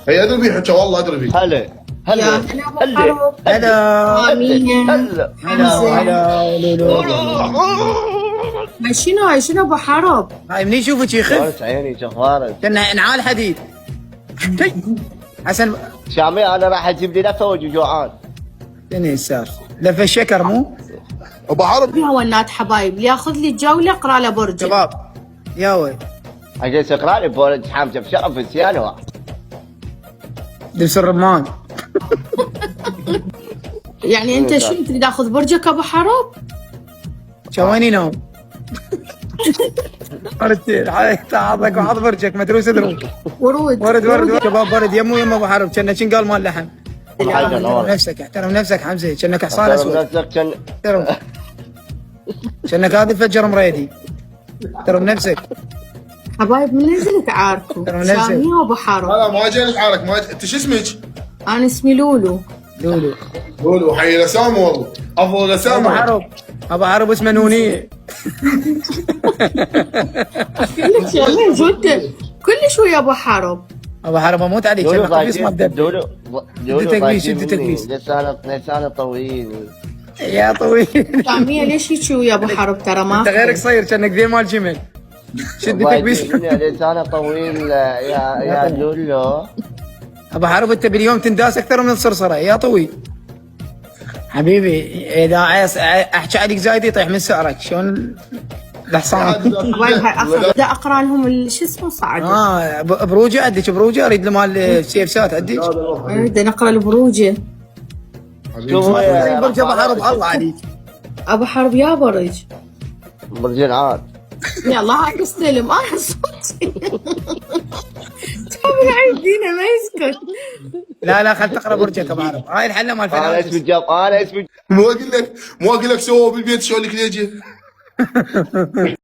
هي ادري بيها والله ادري بيها. هلا يا هلا هلا ابو هلا حرب. هلا امين. هلا هلا لولو. هاي شنو ابو حرب؟ هاي منين يشوفك يخف شلونك عيني شخبارك؟ كنا نعال حديد. حسن شامي انا راح اجيب لي لفه واجي جوعان. شنو السالفه؟ لف الشكر مو؟ ابو حرب يا ونات حبايب، اللي ياخذ لي الجوله اقرا له برج. شباب يا وي اجلس اقرا لي بولد حامشه بشرف السيانه. دبس الرمان. يعني انت شو تريد اخذ برجك ابو حرب؟ وين ينام؟ مرتين حاطك وحاط برجك مدروس ادرو. ورود ورد شباب برد يم ابو حرب كنا شن قال مال لحم. احترم حاجه نفسك احترم نفسك حمزه كأنك حصان احترم اسود. نفسك كان احترم كأنك هذا فجر مريدي. احترم نفسك. حبايب من نزلت عاركم ترى نزل. شامي وابو حرب. لا ما جاي اشعارك انت شو اسمك؟ انا اسمي لولو. لولو قولوا حي الاسامه والله افضل ابو الاسامه. حرب ابو حرب اسمه نونيه. كلش والله جد كلش ويا ابو حرب. ابو حرب اموت عليك دولو كأنك قميص ما تدبر. دولو تكبيس، انت تكبيس. لسانه طويل. يا طويل. شاميه ليش هيك ويا ابو حرب ترى ما انت غير قصير كأنك ذي مال جمل. شدتك بيس. لسانه طويل يا دولو. ابو حرب انت باليوم تنداس اكثر من الصرصره يا طويل. حبيبي اذا احكي عليك زايد يطيح من سعرك شلون الحصان. حبايب هاي بدي اقرا لهم شو اسمه صعد. بروجه عندك بروجه اريد له مال السيفسات عندك. بدي نقرا البروجه. شوفوا برج ابو حرب الله عليك. ابو حرب يا برج. برجين عاد. يلا هاي استلم انا صوتي. تابع عيدينا ما يسكت. لا خل تقرا برجك ابو حرب. هاي الحله مال انا اسمي فنان. انا اسمي مو اقول لك سووا بالبيت شو لك ليجي